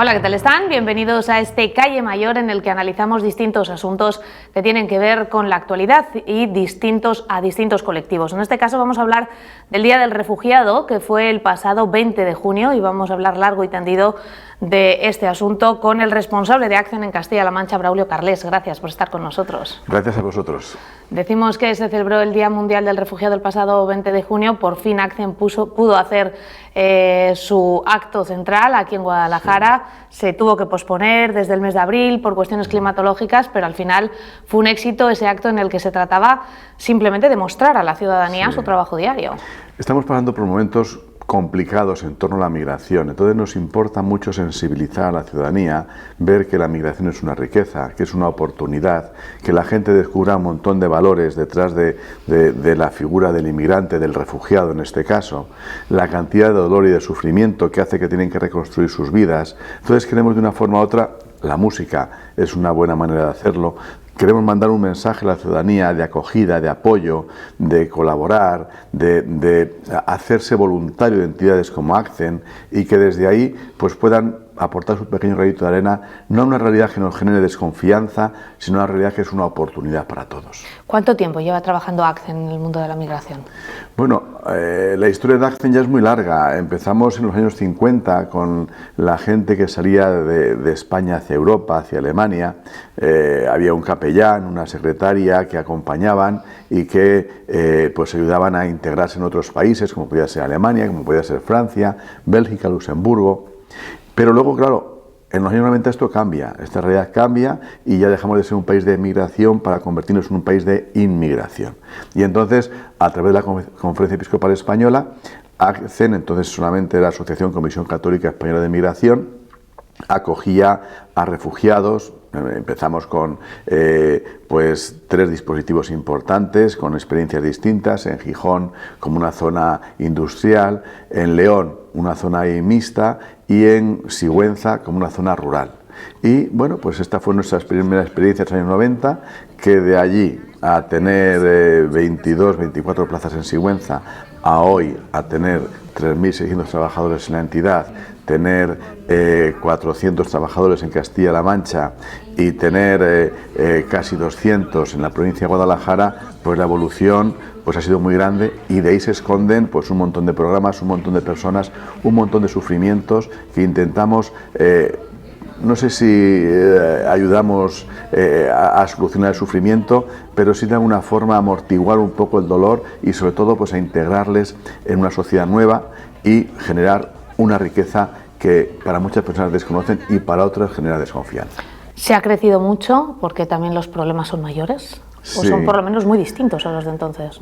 Hola, ¿qué tal están? Bienvenidos a este Calle Mayor en el que analizamos distintos asuntos que tienen que ver con la actualidad y distintos colectivos. En este caso vamos a hablar del Día del Refugiado, que fue el pasado 20 de junio, y vamos a hablar largo y tendido de este asunto con el responsable de Accen en Castilla-La Mancha, Braulio Carles. Gracias por estar con nosotros. Gracias a vosotros. Decimos que se celebró el Día Mundial del Refugiado el pasado 20 de junio. Por fin Accen pudo hacer su acto central aquí en Guadalajara. Sí. Se tuvo que posponer desde el mes de abril por cuestiones climatológicas, pero al final fue un éxito ese acto en el que se trataba simplemente de mostrar a la ciudadanía su trabajo diario. Estamos pasando por momentos complicados en torno a la migración, entonces nos importa mucho sensibilizar a la ciudadanía, ver que la migración es una riqueza, que es una oportunidad, que la gente descubra un montón de valores detrás de la figura del inmigrante, del refugiado en este caso, la cantidad de dolor y de sufrimiento que hace que tienen que reconstruir sus vidas. Entonces queremos de una forma u otra, la música es una buena manera de hacerlo. Queremos mandar un mensaje a la ciudadanía de acogida, de apoyo, de colaborar, de hacerse voluntario de entidades como Accen y que desde ahí pues puedan aportar su pequeño granito de arena, no a una realidad que nos genere desconfianza, sino a una realidad que es una oportunidad para todos. ¿Cuánto tiempo lleva trabajando Accen en el mundo de la migración? Bueno, la historia de Accen ya es muy larga. Empezamos en los años 50 con la gente que salía de España hacia Europa, hacia Alemania. Había un capellán, una secretaria que acompañaban y que pues ayudaban a integrarse en otros países, como podía ser Alemania, como podía ser Francia, Bélgica, Luxemburgo. Pero luego, claro, en los años 90 esto cambia, esta realidad cambia y ya dejamos de ser un país de migración para convertirnos en un país de inmigración. Y entonces, a través de la Conferencia Episcopal Española, Accen, entonces solamente la Asociación Comisión Católica Española de Migración, acogía a refugiados. Empezamos con pues 3 dispositivos importantes, con experiencias distintas, en Gijón como una zona industrial, en León una zona mixta y en Sigüenza como una zona rural. Y bueno, pues esta fue nuestra primera experiencia en los años 90, que de allí a tener 22, 24 plazas en Sigüenza, a hoy a tener 3.600 trabajadores en la entidad, tener 400 trabajadores en Castilla-La Mancha y tener casi 200 en la provincia de Guadalajara, pues la evolución pues ha sido muy grande y de ahí se esconden pues un montón de programas, un montón de personas, un montón de sufrimientos que intentamos, no sé si ayudamos a solucionar el sufrimiento, pero sí de alguna forma amortiguar un poco el dolor y sobre todo pues a integrarles en una sociedad nueva y generar una riqueza que para muchas personas desconocen y para otras genera desconfianza. ¿Se ha crecido mucho porque también los problemas son mayores? ¿O son por lo menos muy distintos a los de entonces?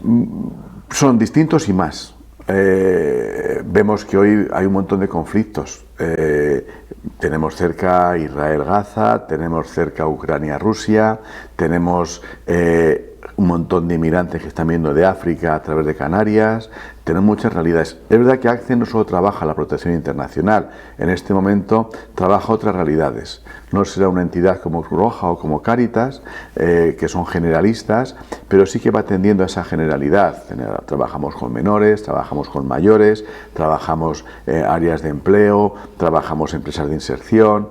Son distintos y más. Vemos que hoy hay un montón de conflictos. Tenemos cerca Israel-Gaza, tenemos cerca Ucrania-Rusia, tenemos un montón de inmigrantes que están viendo de África a través de Canarias. Tenemos muchas realidades. Es verdad que Accen no solo trabaja la protección internacional, en este momento trabaja otras realidades. No será una entidad como Cruz Roja o como Cáritas, que son generalistas, pero sí que va atendiendo a esa generalidad. Trabajamos con menores, trabajamos con mayores, trabajamos áreas de empleo, trabajamos empresas de inserción.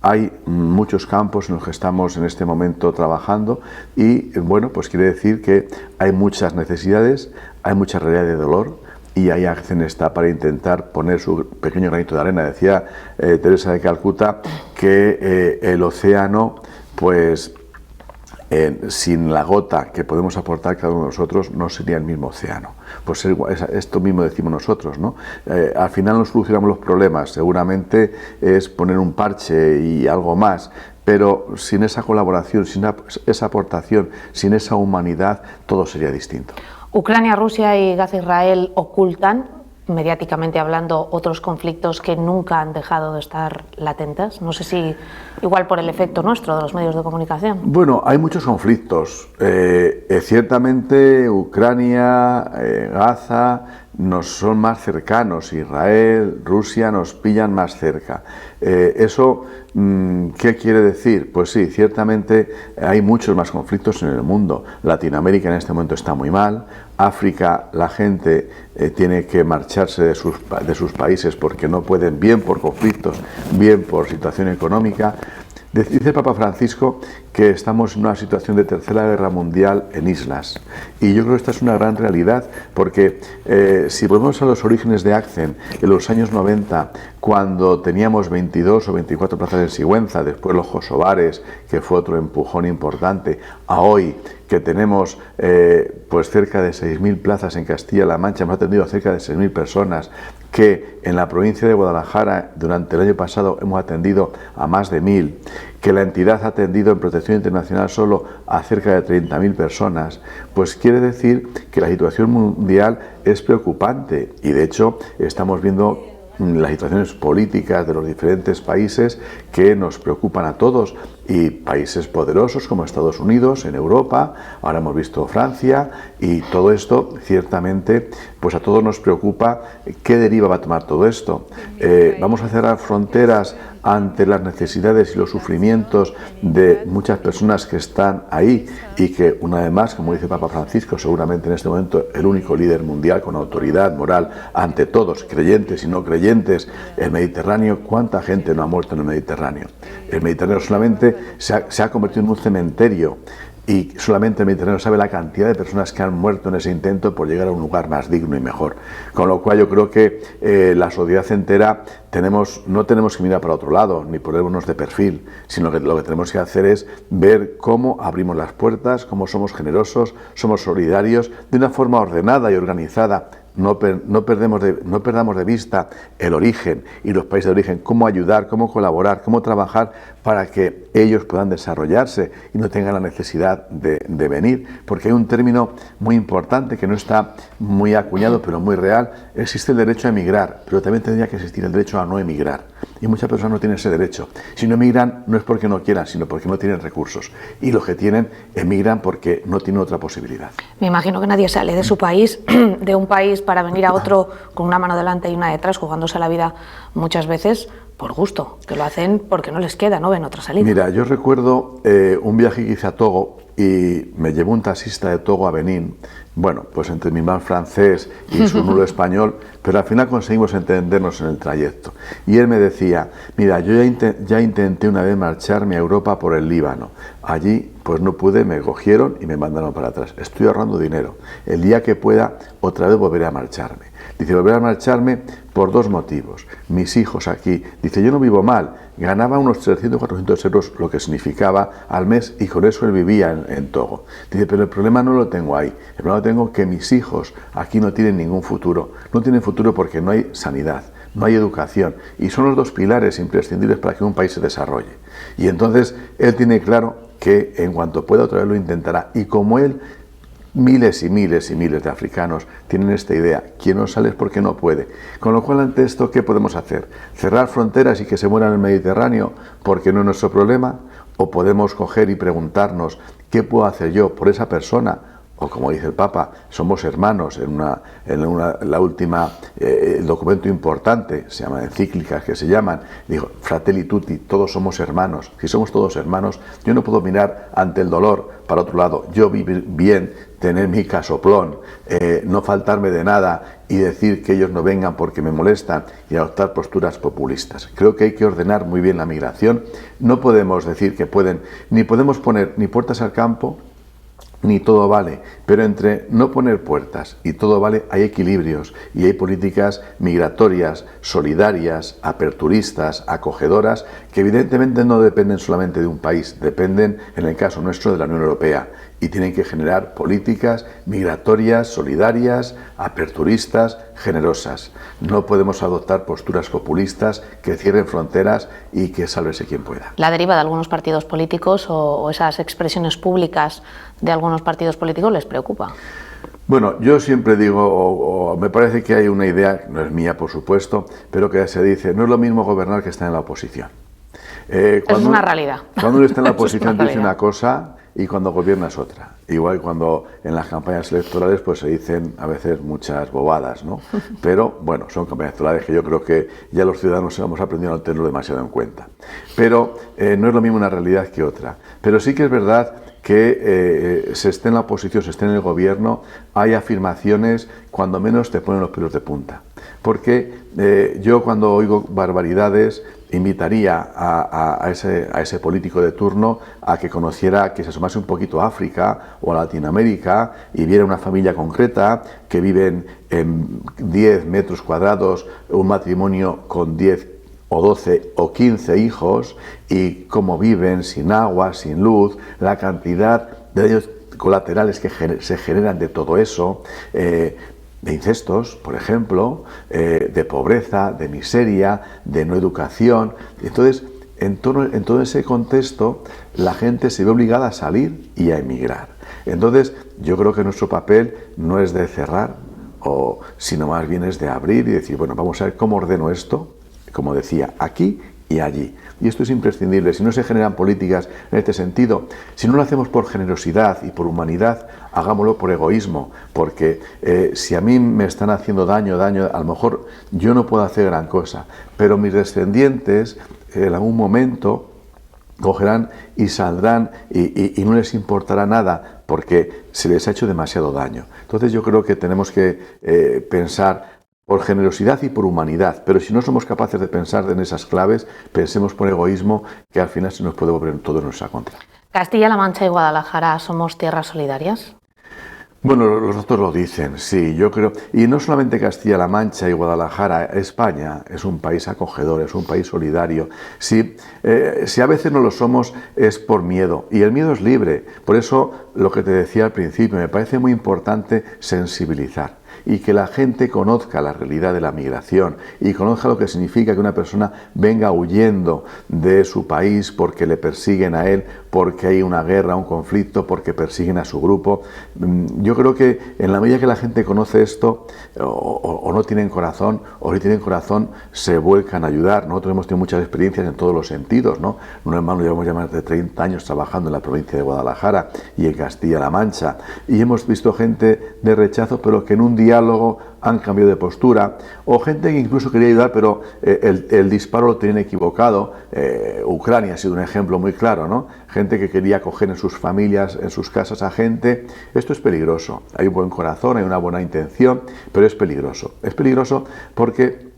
Hay muchos campos en los que estamos en este momento trabajando y, bueno, pues quiere decir que hay muchas necesidades, hay mucha realidad de dolor y ahí Accen está para intentar poner su pequeño granito de arena. Decía Teresa de Calcuta que el océano, pues sin la gota que podemos aportar cada uno de nosotros, no sería el mismo océano. Pues esto mismo decimos nosotros, ¿no? Al final no solucionamos los problemas, seguramente es poner un parche y algo más, pero sin esa colaboración, sin esa aportación, sin esa humanidad, todo sería distinto. Ucrania, Rusia y Gaza-Israel ocultan, mediáticamente hablando, otros conflictos que nunca han dejado de estar latentes. No sé si igual por el efecto nuestro de los medios de comunicación. Bueno, hay muchos conflictos. Ciertamente Ucrania, Gaza nos son más cercanos. Israel, Rusia nos pillan más cerca. Eso ¿qué quiere decir? Pues sí, ciertamente hay muchos más conflictos en el mundo. Latinoamérica en este momento está muy mal. África, la gente tiene que marcharse de sus países porque no pueden, bien por conflictos, bien por situación económica. Dice el Papa Francisco que estamos en una situación de tercera guerra mundial en islas, y yo creo que esta es una gran realidad, porque si volvemos a los orígenes de ACCEN en los años 90, cuando teníamos 22 o 24 plazas en Sigüenza, después los Kosovares, que fue otro empujón importante, a hoy que tenemos pues cerca de 6.000 plazas en Castilla-La Mancha, hemos atendido a cerca de 6.000 personas, que en la provincia de Guadalajara durante el año pasado hemos atendido a más de 1.000, que la entidad ha atendido en protección internacional solo a cerca de 30.000 personas, pues quiere decir que la situación mundial es preocupante, y de hecho estamos viendo las situaciones políticas de los diferentes países que nos preocupan a todos, y países poderosos como Estados Unidos en Europa, ahora hemos visto Francia, y todo esto ciertamente pues a todos nos preocupa. ¿Qué deriva va a tomar todo esto? ¿Vamos a cerrar fronteras ante las necesidades y los sufrimientos de muchas personas que están ahí, y que una vez más, como dice Papa Francisco, seguramente en este momento el único líder mundial con autoridad moral ante todos, creyentes y no creyentes, el Mediterráneo? ¿Cuánta gente no ha muerto en el Mediterráneo? El Mediterráneo solamente se ha convertido en un cementerio, y solamente el Mediterráneo sabe la cantidad de personas que han muerto en ese intento por llegar a un lugar más digno y mejor. Con lo cual yo creo que la sociedad entera no tenemos que mirar para otro lado, ni ponernos de perfil, sino que lo que tenemos que hacer es ver cómo abrimos las puertas, cómo somos generosos, somos solidarios, de una forma ordenada y organizada. No perdamos de vista el origen y los países de origen, cómo ayudar, cómo colaborar, cómo trabajar para que ellos puedan desarrollarse y no tengan la necesidad de venir, porque hay un término muy importante que no está muy acuñado pero muy real. Existe el derecho a emigrar, pero también tendría que existir el derecho a no emigrar, y muchas personas no tienen ese derecho. Si no emigran no es porque no quieran, sino porque no tienen recursos, y los que tienen emigran porque no tienen otra posibilidad. Me imagino que nadie sale de su país, de un país, para venir a otro con una mano delante y una detrás, jugándose la vida muchas veces por gusto, que lo hacen porque no les queda, no ven otra salida. Mira, yo recuerdo un viaje que hice a Togo, y me llevó un taxista de Togo a Benín. Bueno, pues entre mi mal francés y su nulo español, pero al final conseguimos entendernos en el trayecto. Y él me decía: mira, yo ya intenté una vez marcharme a Europa por el Líbano. Allí pues no pude, me cogieron y me mandaron para atrás. Estoy ahorrando dinero. El día que pueda, otra vez volveré a marcharme. Dice, volveré a marcharme por dos motivos. Mis hijos aquí, dice, yo no vivo mal, ganaba unos 300, 400 euros, lo que significaba al mes, y con eso él vivía en Togo. Dice, pero el problema no lo tengo ahí. El problema lo tengo que mis hijos aquí no tienen ningún futuro. No tienen futuro porque no hay sanidad, no hay educación, y son los dos pilares imprescindibles para que un país se desarrolle. Y entonces él tiene claro que en cuanto pueda otra vez lo intentará, y como él, miles y miles y miles de africanos tienen esta idea: quien no sale es porque no puede. Con lo cual, ante esto, ¿qué podemos hacer? ¿Cerrar fronteras y que se mueran en el Mediterráneo porque no es nuestro problema? ¿O podemos coger y preguntarnos qué puedo hacer yo por esa persona? O como dice el Papa, somos hermanos. La última, el documento importante, se llama encíclicas que se llaman, digo, Fratelli Tutti, todos somos hermanos. Si somos todos hermanos, yo no puedo mirar ante el dolor para otro lado. Yo vivir bien, tener mi casoplón, no faltarme de nada y decir que ellos no vengan porque me molestan y adoptar posturas populistas. Creo que hay que ordenar muy bien la migración. No podemos decir que pueden, ni podemos poner ni puertas al campo, ni todo vale, pero entre no poner puertas y todo vale hay equilibrios, y hay políticas migratorias, solidarias, aperturistas, acogedoras, que evidentemente no dependen solamente de un país, dependen, en el caso nuestro, de la Unión Europea, y tienen que generar políticas migratorias, solidarias, aperturistas, generosas. No podemos adoptar posturas populistas que cierren fronteras y que sálvese quien pueda. La deriva de algunos partidos políticos o esas expresiones públicas de algunos partidos políticos les preocupa. Bueno, yo siempre digo, o me parece que hay una idea, no es mía por supuesto, pero que se dice, no es lo mismo gobernar que estar en la oposición. Eso es una realidad. Cuando uno está en la oposición dice una cosa y cuando gobierna es otra. Igual cuando en las campañas electorales pues se dicen a veces muchas bobadas, ¿no? Pero bueno, son campañas electorales que yo creo que ya los ciudadanos hemos aprendido a no tenerlo demasiado en cuenta. Pero no es lo mismo una realidad que otra. Pero sí que es verdad que se esté en la oposición, se esté en el gobierno, hay afirmaciones cuando menos te ponen los pelos de punta. Porque yo cuando oigo barbaridades invitaría a ese político de turno a que conociera, que se asomase un poquito a África o a Latinoamérica y viera una familia concreta que viven en 10 metros cuadrados, un matrimonio con 10 o 12 o 15 hijos y cómo viven sin agua, sin luz, la cantidad de daños colaterales que se generan de todo eso, de incestos, por ejemplo, de pobreza, de miseria, de no educación. Entonces, en todo ese contexto, la gente se ve obligada a salir y a emigrar. Entonces, yo creo que nuestro papel no es de cerrar, sino más bien es de abrir y decir, bueno, vamos a ver cómo ordeno esto, como decía, aquí y allí. Y esto es imprescindible. Si no se generan políticas en este sentido, si no lo hacemos por generosidad y por humanidad, hagámoslo por egoísmo, porque si a mí me están haciendo daño, a lo mejor yo no puedo hacer gran cosa, pero mis descendientes en algún momento cogerán y saldrán y no les importará nada porque se les ha hecho demasiado daño. Entonces yo creo que tenemos que pensar por generosidad y por humanidad, pero si no somos capaces de pensar en esas claves, pensemos por egoísmo, que al final se nos puede volver todo en nuestra contra. ¿Castilla-La Mancha y Guadalajara somos tierras solidarias? Bueno, los datos lo dicen, sí, yo creo. Y no solamente Castilla-La Mancha y Guadalajara, España es un país acogedor, es un país solidario. Si a veces no lo somos es por miedo, y el miedo es libre. Por eso, lo que te decía al principio, me parece muy importante sensibilizar y que la gente conozca la realidad de la migración y conozca lo que significa que una persona venga huyendo de su país porque le persiguen a él, porque hay una guerra, un conflicto, porque persiguen a su grupo. Yo creo que en la medida que la gente conoce esto, o no tienen corazón, o si tienen corazón, se vuelcan a ayudar. Nosotros hemos tenido muchas experiencias en todos los sentidos, ¿no? Un hermano llevamos ya más de 30 años trabajando en la provincia de Guadalajara y en Castilla-La Mancha, y hemos visto gente de rechazo, pero que en un diálogo han cambiado de postura, o gente que incluso quería ayudar, pero el disparo lo tenían equivocado. Ucrania ha sido un ejemplo muy claro, ¿no? Gente que quería acoger en sus familias, en sus casas a gente. Esto es peligroso. Hay un buen corazón, hay una buena intención, pero es peligroso. Es peligroso porque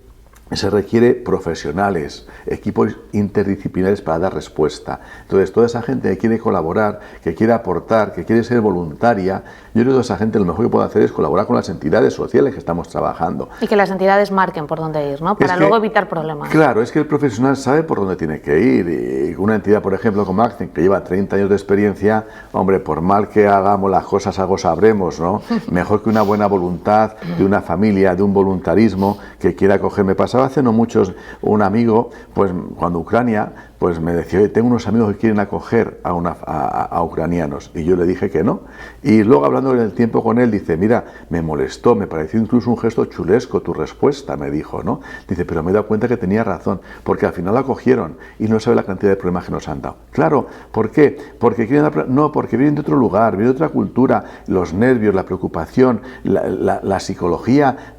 se requiere profesionales, equipos interdisciplinares para dar respuesta. Entonces, toda esa gente que quiere colaborar, que quiere aportar, que quiere ser voluntaria, yo creo que toda esa gente lo mejor que puede hacer es colaborar con las entidades sociales que estamos trabajando. Y que las entidades marquen por dónde ir, ¿no? Para luego evitar problemas. Claro, es que el profesional sabe por dónde tiene que ir. Y una entidad, por ejemplo, como Accen, que lleva 30 años de experiencia, hombre, por mal que hagamos las cosas, algo sabremos, ¿no? Mejor que una buena voluntad de una familia, de un voluntarismo que quiera acogerme. Pasaba hace no muchos, un amigo, pues cuando Ucrania, pues me decía, oye, tengo unos amigos que quieren acoger a ucranianos, y yo le dije que no. Y luego, hablando en el tiempo con él, dice, mira, me molestó, me pareció incluso un gesto chulesco tu respuesta, me dijo, ¿no? Dice, pero me he dado cuenta que tenía razón, porque al final la acogieron y no sabe la cantidad de problemas que nos han dado. Claro, ¿por qué? Porque quieren no, porque vienen de otro lugar, vienen de otra cultura, los nervios, la preocupación, la psicología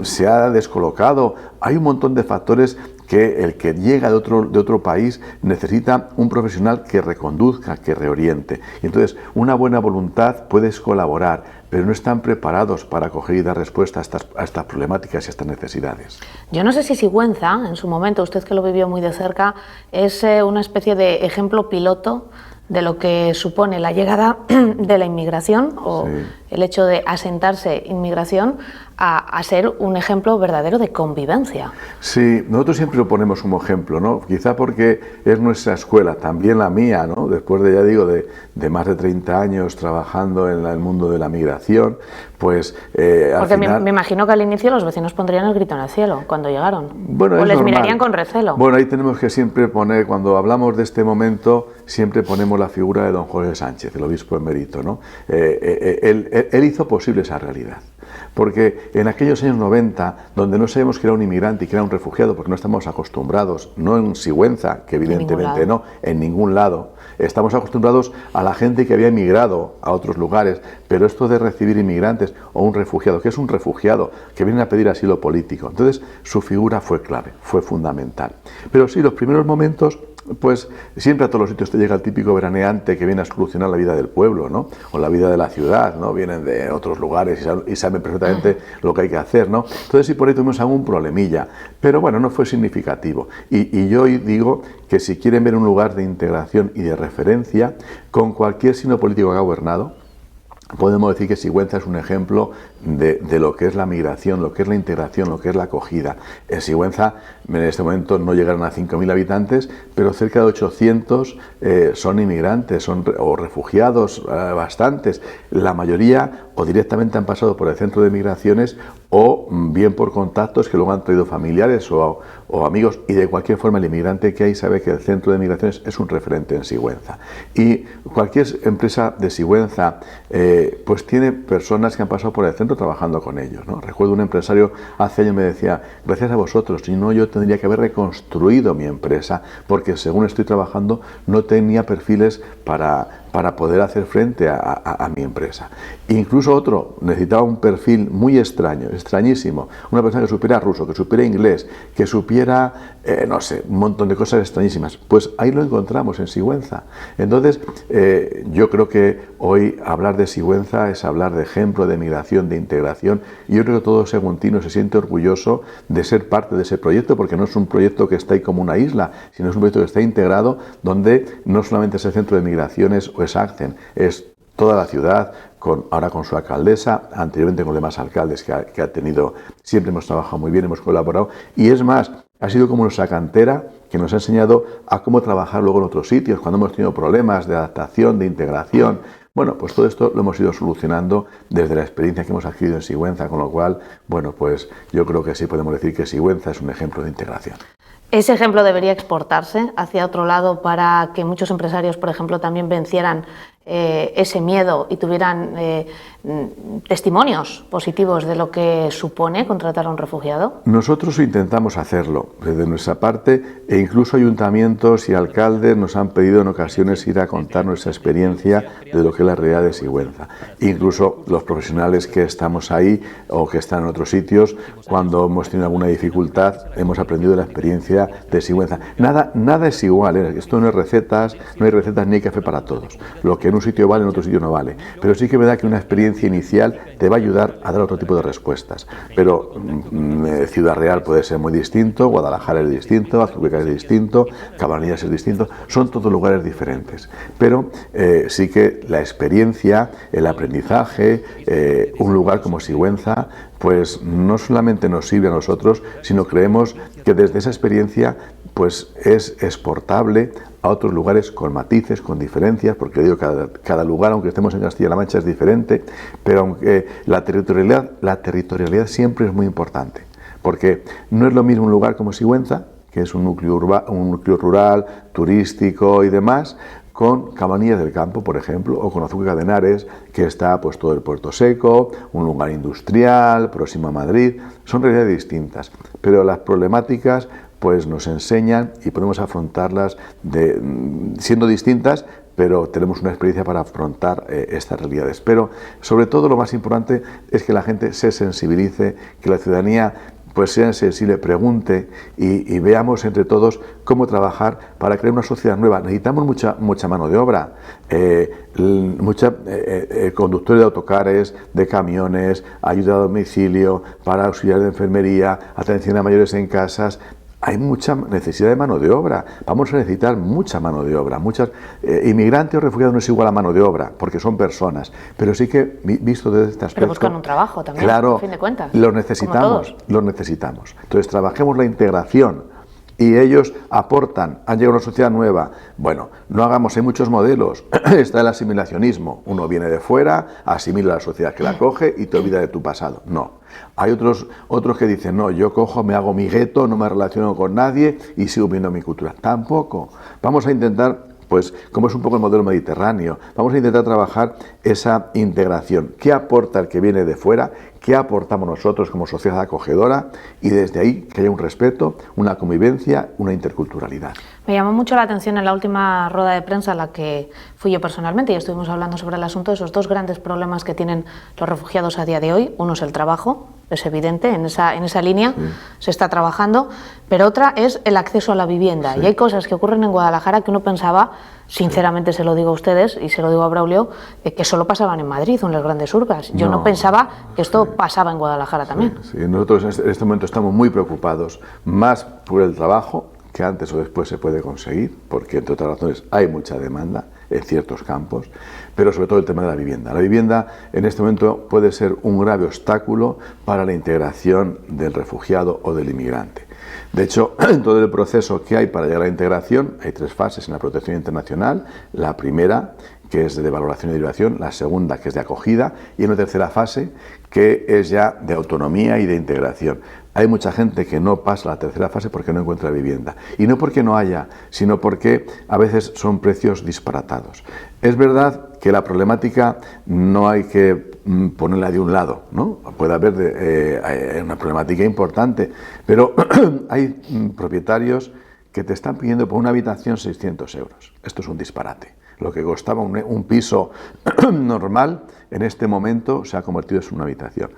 se ha descolocado, hay un montón de factores que el que llega de otro país necesita un profesional que reconduzca, que reoriente. Y entonces, una buena voluntad puedes colaborar, pero no están preparados para acoger y dar respuesta a estas problemáticas y a estas necesidades. Yo no sé si Sigüenza, en su momento, usted que lo vivió muy de cerca, es una especie de ejemplo piloto de lo que supone la llegada de la inmigración o sí, el hecho de asentarse inmigración a ser un ejemplo verdadero de convivencia. Sí, nosotros siempre lo ponemos como ejemplo, ¿no? Quizá porque es nuestra escuela, también la mía, ¿no? Después de, ya digo, de más de 30 años trabajando en el mundo de la migración, pues porque al final... me imagino que al inicio los vecinos pondrían el grito en el cielo cuando llegaron, bueno, o les normal. Mirarían con recelo. Bueno, ahí tenemos que siempre poner, cuando hablamos de este momento, siempre ponemos la figura de don José Sánchez, el obispo emérito, ¿no? Él hizo posible esa realidad. Porque en aquellos años 90, donde no sabíamos que era un inmigrante y que era un refugiado, porque no estamos acostumbrados, no en Sigüenza, que evidentemente no, en ningún lado, estamos acostumbrados a la gente que había emigrado a otros lugares, pero esto de recibir inmigrantes o un refugiado, ¿qué es un refugiado? Que viene a pedir asilo político. Entonces, su figura fue clave, fue fundamental. Pero sí, los primeros momentos, pues siempre a todos los sitios te llega el típico veraneante que viene a solucionar la vida del pueblo, ¿no? O la vida de la ciudad, ¿no? Vienen de otros lugares y saben perfectamente lo que hay que hacer, ¿no? Entonces, sí, por ahí tuvimos algún problemilla, pero bueno, no fue significativo. Y yo digo que si quieren ver un lugar de integración y de referencia, con cualquier signo político que ha gobernado, podemos decir que Sigüenza es un ejemplo de lo que es la migración, lo que es la integración, lo que es la acogida. En Sigüenza, en este momento no llegaron a 5.000 habitantes, pero cerca de 800 son inmigrantes o refugiados, bastantes. La mayoría o directamente han pasado por el centro de migraciones o bien por contactos que luego han traído familiares o amigos, y de cualquier forma el inmigrante que hay sabe que el centro de migraciones es un referente en Sigüenza. Y cualquier empresa de Sigüenza pues tiene personas que han pasado por el centro trabajando con ellos, ¿no? Recuerdo un empresario hace años me decía, gracias a vosotros, si no yo tendría que haber reconstruido mi empresa, porque según estoy trabajando no tenía perfiles para poder hacer frente a mi empresa. Incluso otro necesitaba un perfil muy extraño, extrañísimo, una persona que supiera ruso, que supiera inglés, que supiera, no sé, un montón de cosas extrañísimas. Pues ahí lo encontramos en Sigüenza. Entonces, yo creo que hoy hablar de Sigüenza es hablar de ejemplo, de migración, de integración, y yo creo que todo seguntino se siente orgulloso de ser parte de ese proyecto, porque no es un proyecto que está ahí como una isla, sino es un proyecto que está integrado, donde no solamente es el centro de migraciones o es Accent, es toda la ciudad, ahora con su alcaldesa, anteriormente con los demás alcaldes que ha tenido, siempre hemos trabajado muy bien, hemos colaborado, y es más, ha sido como nuestra cantera que nos ha enseñado a cómo trabajar luego en otros sitios, cuando hemos tenido problemas de adaptación, de integración. Bueno, pues todo esto lo hemos ido solucionando desde la experiencia que hemos adquirido en Sigüenza, con lo cual, bueno, pues yo creo que sí podemos decir que Sigüenza es un ejemplo de integración. Ese ejemplo debería exportarse hacia otro lado para que muchos empresarios, por ejemplo, también vencieran ese miedo y tuvieran testimonios positivos de lo que supone contratar a un refugiado? Nosotros intentamos hacerlo desde nuestra parte, e incluso ayuntamientos y alcaldes nos han pedido en ocasiones ir a contar nuestra experiencia de lo que es la realidad de Sigüenza. Incluso los profesionales que estamos ahí o que están en otros sitios, cuando hemos tenido alguna dificultad, hemos aprendido de la experiencia de Sigüenza. Nada es igual, esto no hay recetas ni hay café para todos. Lo que en un sitio vale, en otro sitio no vale. Pero sí que es verdad que una experiencia inicial te va a ayudar a dar otro tipo de respuestas. Pero Ciudad Real puede ser muy distinto, Guadalajara es distinto, Azuqueca es distinto, Cabanillas es distinto, son todos lugares diferentes. Pero sí que la experiencia, el aprendizaje, un lugar como Sigüenza, pues no solamente nos sirve a nosotros, sino creemos que desde esa experiencia pues es exportable a otros lugares con matices, con diferencias, porque digo, cada lugar, aunque estemos en Castilla-La Mancha, es diferente, pero aunque la territorialidad siempre es muy importante, porque no es lo mismo un lugar como Sigüenza, que es un núcleo rural, turístico y demás, con Cabanillas del Campo, por ejemplo, o con Azuqueca de Henares, que está pues todo el Puerto Seco, un lugar industrial, próximo a Madrid. Son realidades distintas, pero las problemáticas pues nos enseñan y podemos afrontarlas siendo distintas, pero tenemos una experiencia para afrontar estas realidades. Pero sobre todo lo más importante es que la gente se sensibilice, que la ciudadanía pues sea sensible, pregunte y veamos entre todos cómo trabajar para crear una sociedad nueva. Necesitamos mucha mano de obra, conductores de autocares, de camiones, ayuda a domicilio, para auxiliar de enfermería, atención a mayores en casas. Hay mucha necesidad de mano de obra, vamos a necesitar mucha mano de obra, inmigrantes o refugiados no es igual a mano de obra, porque son personas, pero sí que visto desde este aspecto... Pero buscan un trabajo también, claro, a fin de cuentas. Los necesitamos. Entonces trabajemos la integración. Y ellos aportan, han llegado a una sociedad nueva. Bueno, no hagamos, hay muchos modelos. Está el asimilacionismo. Uno viene de fuera, asimila a la sociedad que la acoge y te olvida de tu pasado. No. Hay otros que dicen, no, yo cojo, me hago mi gueto, no me relaciono con nadie y sigo viendo mi cultura. Tampoco. Vamos a intentar pues como es un poco el modelo mediterráneo, vamos a intentar trabajar esa integración. ¿Qué aporta el que viene de fuera? ¿Qué aportamos nosotros como sociedad acogedora? Y desde ahí que haya un respeto, una convivencia, una interculturalidad. Me llamó mucho la atención en la última rueda de prensa a la que fui yo personalmente y estuvimos hablando sobre el asunto de esos dos grandes problemas que tienen los refugiados a día de hoy. Uno es el trabajo, es evidente, en esa línea se está trabajando, pero otra es el acceso a la vivienda. Y hay cosas que ocurren en Guadalajara que uno pensaba, sinceramente se lo digo a ustedes y se lo digo a Braulio, que solo pasaban en Madrid o en las grandes urbes. Yo no pensaba que esto pasaba en Guadalajara también. Sí. Nosotros en este momento estamos muy preocupados, más por el trabajo, que antes o después se puede conseguir, porque entre otras razones hay mucha demanda en ciertos campos, pero sobre todo el tema de la vivienda. La vivienda en este momento puede ser un grave obstáculo para la integración del refugiado o del inmigrante. De hecho, en todo el proceso que hay para llegar a la integración, hay 3 fases en la protección internacional. La primera, que es de valoración y derivación, la segunda, que es de acogida, y una tercera fase, que es ya de autonomía y de integración. Hay mucha gente que no pasa la tercera fase porque no encuentra vivienda. Y no porque no haya, sino porque a veces son precios disparatados. Es verdad que la problemática no hay que ponerla de un lado, ¿no? Puede haber una problemática importante, pero hay propietarios que te están pidiendo por una habitación 600 euros. Esto es un disparate. Lo que costaba un piso normal, en este momento se ha convertido en una habitación.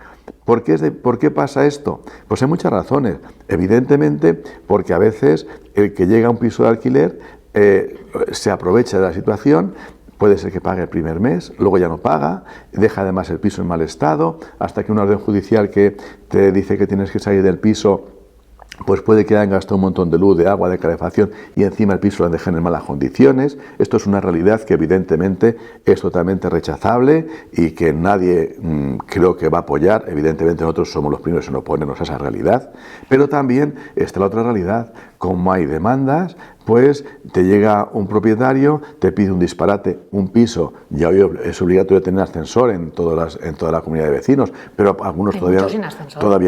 ¿Por qué pasa esto? Pues hay muchas razones. Evidentemente, porque a veces el que llega a un piso de alquiler se aprovecha de la situación. Puede ser que pague el primer mes, luego ya no paga, deja además el piso en mal estado, hasta que una orden judicial que te dice que tienes que salir del piso, pues puede que hayan gastado un montón de luz, de agua, de calefacción y encima el piso lo dejan en malas condiciones. Esto es una realidad que evidentemente es totalmente rechazable y que nadie creo que va a apoyar. Evidentemente nosotros somos los primeros en oponernos a esa realidad, pero también está la otra realidad. Como hay demandas, pues te llega un propietario, te pide un disparate, un piso, ya hoy es obligatorio tener ascensor en toda la comunidad de vecinos, pero algunos todavía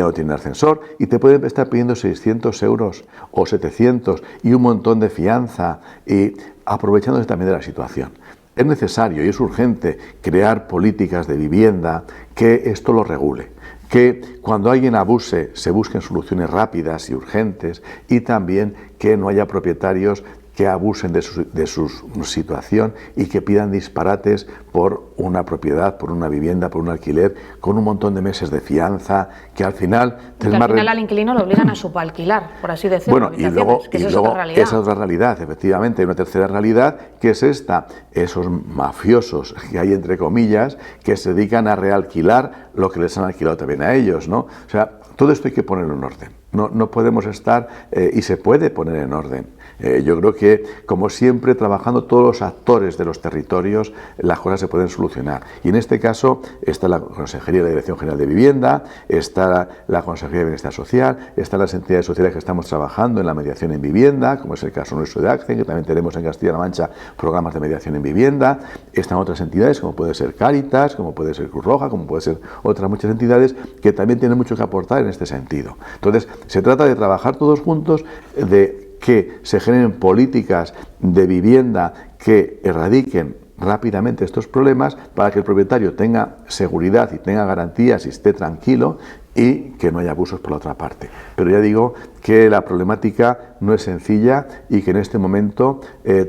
no tienen ascensor, y te pueden estar pidiendo 600 euros o 700 y un montón de fianza, y aprovechándose también de la situación. Es necesario y es urgente crear políticas de vivienda que esto lo regule, que cuando alguien abuse se busquen soluciones rápidas y urgentes, y también que no haya propietarios que abusen de su situación y que pidan disparates por una propiedad, por una vivienda, por un alquiler, con un montón de meses de fianza, que al final... al inquilino lo obligan a subalquilar, por así decirlo. Bueno, y luego esa es otra realidad, efectivamente. Hay una tercera realidad, que es esta: esos mafiosos que hay, entre comillas, que se dedican a realquilar lo que les han alquilado también a ellos, ¿no? O sea, todo esto hay que ponerlo en orden. No podemos estar, y se puede poner en orden. Yo creo que, como siempre, trabajando todos los actores de los territorios, las cosas se pueden solucionar. Y en este caso está la Consejería de la Dirección General de Vivienda, está la Consejería de Bienestar Social, están las entidades sociales que estamos trabajando en la mediación en vivienda, como es el caso nuestro de ACCEN, que también tenemos en Castilla-La Mancha programas de mediación en vivienda. Están otras entidades, como puede ser Cáritas, como puede ser Cruz Roja, como puede ser otras muchas entidades, que también tienen mucho que aportar en este sentido. Entonces, se trata de trabajar todos juntos, de que se generen políticas de vivienda que erradiquen rápidamente estos problemas para que el propietario tenga seguridad y tenga garantías y esté tranquilo, y que no haya abusos por la otra parte. Pero ya digo que la problemática no es sencilla y que en este momento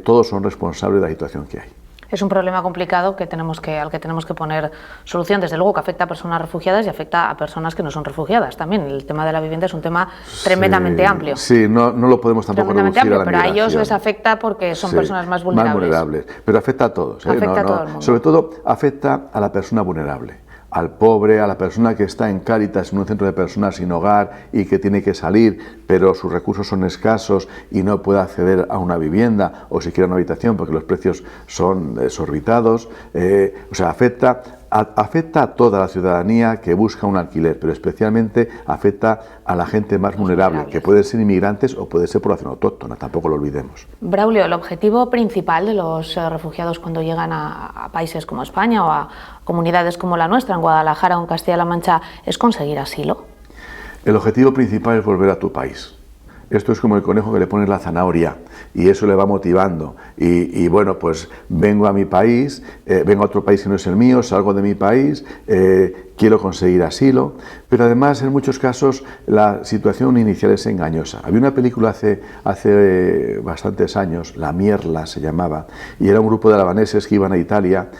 todos son responsables de la situación que hay. Es un problema complicado al que tenemos que poner solución, desde luego, que afecta a personas refugiadas y afecta a personas que no son refugiadas también. El tema de la vivienda es un tema tremendamente amplio. Sí, no lo podemos tampoco reducir amplio, a la pero migración. a ellos les afecta porque son personas más vulnerables. Pero afecta a todos. Afecta a todo el mundo. Sobre todo afecta a la persona vulnerable, al pobre, a la persona que está en Cáritas, en un centro de personas sin hogar y que tiene que salir, pero sus recursos son escasos y no puede acceder a una vivienda o siquiera a una habitación porque los precios son desorbitados. O sea, afecta a toda la ciudadanía que busca un alquiler, pero especialmente afecta a la gente más vulnerable, que pueden ser inmigrantes o puede ser población autóctona, tampoco lo olvidemos. Braulio, el objetivo principal de los refugiados cuando llegan a países como España o a comunidades como la nuestra, en Guadalajara o en Castilla-La Mancha, ¿es conseguir asilo? El objetivo principal es volver a tu país. Esto es como el conejo que le pones la zanahoria y eso le va motivando. Y bueno, pues vengo a mi país, vengo a otro país que no es el mío, salgo de mi país, quiero conseguir asilo, pero además en muchos casos la situación inicial es engañosa. Había una película hace bastantes años, La Mierla se llamaba, y era un grupo de albaneses que iban a Italia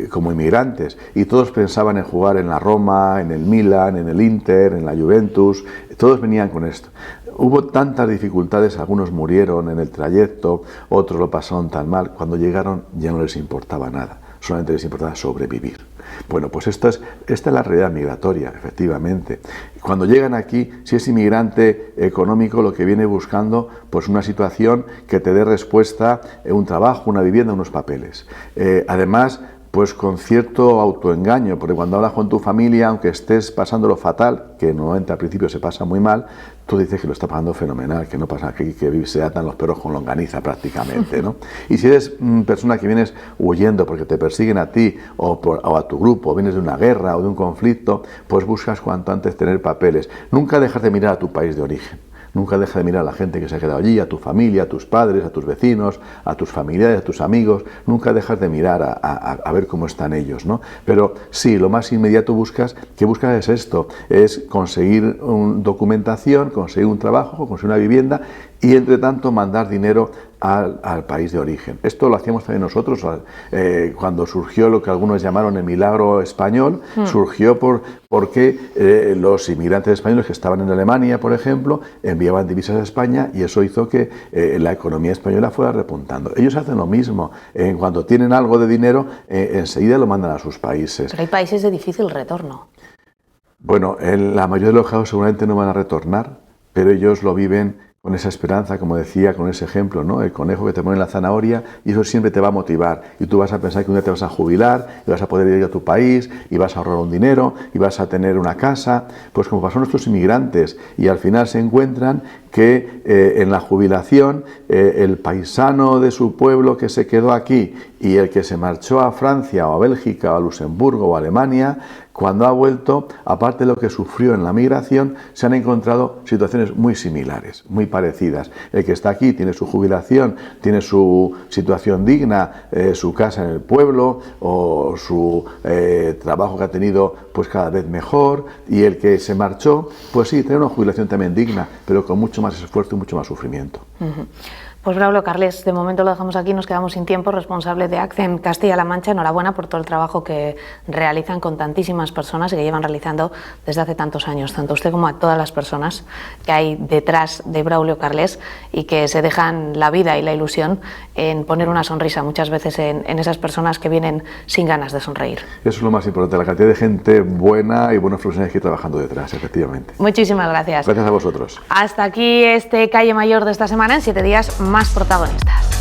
como inmigrantes y todos pensaban en jugar en la Roma, en el Milan, en el Inter, en la Juventus, todos venían con esto. Hubo tantas dificultades, algunos murieron en el trayecto, otros lo pasaron tan mal, cuando llegaron ya no les importaba nada, solamente les importaba sobrevivir. Bueno, pues esta es la realidad migratoria, efectivamente. Cuando llegan aquí, si es inmigrante económico, lo que viene buscando, pues una situación que te dé respuesta, un trabajo, una vivienda, unos papeles. Además, pues con cierto autoengaño, porque cuando hablas con tu familia, aunque estés pasándolo fatal, que normalmente al principio se pasa muy mal, tú dices que lo está pasando fenomenal, que no pasa que se atan los perros con longaniza prácticamente, ¿no? Y si eres persona que vienes huyendo porque te persiguen a ti o a tu grupo, o vienes de una guerra o de un conflicto, pues buscas cuanto antes tener papeles. Nunca dejas de mirar a tu país de origen. Nunca deja de mirar a la gente que se ha quedado allí, a tu familia, a tus padres, a tus vecinos, a tus familiares, a tus amigos. Nunca dejas de mirar a ver cómo están ellos, ¿no? Pero sí, lo más inmediato que buscas es esto, es conseguir documentación, conseguir un trabajo, conseguir una vivienda y, entre tanto, mandar dinero al país de origen. Esto lo hacíamos también nosotros cuando surgió lo que algunos llamaron el milagro español. Surgió porque los inmigrantes españoles que estaban en Alemania, por ejemplo, enviaban divisas a España y eso hizo que la economía española fuera repuntando. Ellos hacen lo mismo. Cuando tienen algo de dinero, enseguida lo mandan a sus países. Pero hay países de difícil retorno. Bueno, en la mayoría de los casos seguramente no van a retornar, pero ellos lo viven con esa esperanza, como decía, con ese ejemplo, ¿no? El conejo que te pone en la zanahoria, y eso siempre te va a motivar. Y tú vas a pensar que un día te vas a jubilar, y vas a poder ir a tu país, y vas a ahorrar un dinero, y vas a tener una casa. Pues como pasó a nuestros inmigrantes, y al final se encuentran que en la jubilación el paisano de su pueblo que se quedó aquí y el que se marchó a Francia o a Bélgica o a Luxemburgo o a Alemania, cuando ha vuelto, aparte de lo que sufrió en la migración, se han encontrado situaciones muy similares, muy parecidas. El que está aquí tiene su jubilación, tiene su situación digna, su casa en el pueblo o su trabajo que ha tenido pues cada vez mejor, y el que se marchó, pues sí, tiene una jubilación también digna, pero con mucho más esfuerzo y mucho más sufrimiento. Pues Braulio Carles, de momento lo dejamos aquí, nos quedamos sin tiempo. Responsable de ACCEM Castilla-La Mancha, enhorabuena por todo el trabajo que realizan con tantísimas personas y que llevan realizando desde hace tantos años, tanto usted como a todas las personas que hay detrás de Braulio Carles y que se dejan la vida y la ilusión en poner una sonrisa muchas veces en esas personas que vienen sin ganas de sonreír. Eso es lo más importante, la cantidad de gente buena y buenos profesionales que hay trabajando detrás, efectivamente. Muchísimas gracias. Gracias a vosotros. Hasta aquí este Calle Mayor de esta semana. En 7 días más protagonistas.